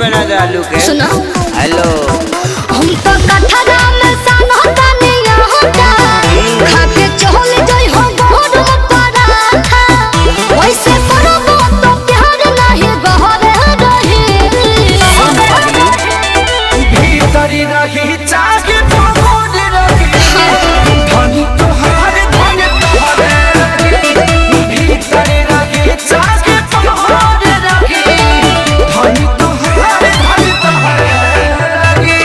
बना दे आलू के। सुना हेलो हम तो कठरा में सन होता नहीं होता खा के चल जाई हो गोर पराठा वैसे परबो तो प्यार नहीं बहरे रही भीतरी रही चाहे तो मोर रही धनी तोहार धन तोहरे रही भीतरी रही चाहे तो मोर रही धनी तोहार धन तोहरे रही।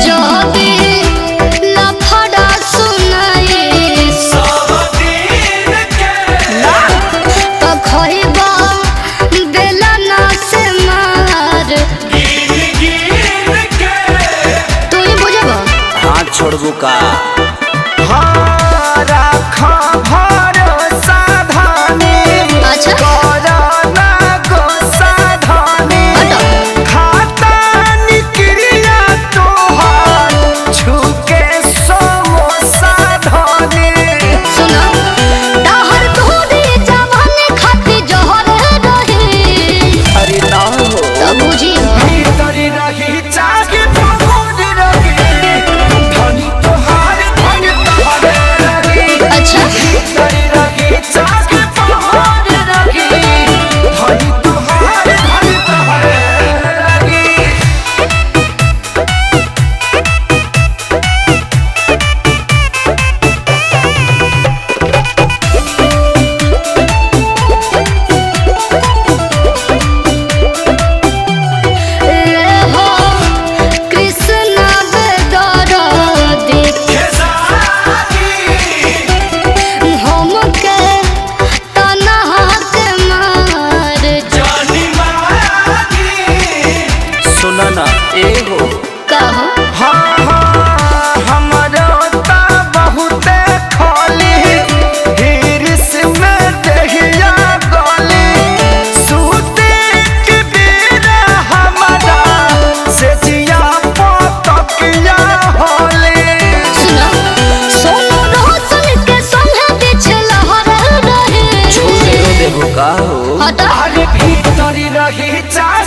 जो भी लफड़ा सुनाई सब दिन के तो खइबा बेलना से मार गिन गिन के तू ही बुझबा हाथ छोड़बू का। हाँ राखा भरोसा धानी अच्छा कोरोना को साधानी हटो खाता निकलिया तोहार छुके समोसा धानी सुना दाहर तोरी जवानी खाती जहर रही अरे ना हो तो बुझी भीतरी रही चाहे तो मोर रही धनी तोहार धन तोहरे रही अच्छा भीतरी रही चाहे तो मोर रही धनी तोहार धन तोहरे रही। ए हो कृष्ण बेदरदी हमके तनहा के मार सुना ना ए हो कहो हमरो ता बहुते खोली हिरिस में दहिया गली सूते के बेरा हमारा से जिया पतकिया होली सुना सोनू रोशन के संगे पीछे लहर रहे छोड़ दे देबू का हो। हटा अरे भीतरी रही चाहे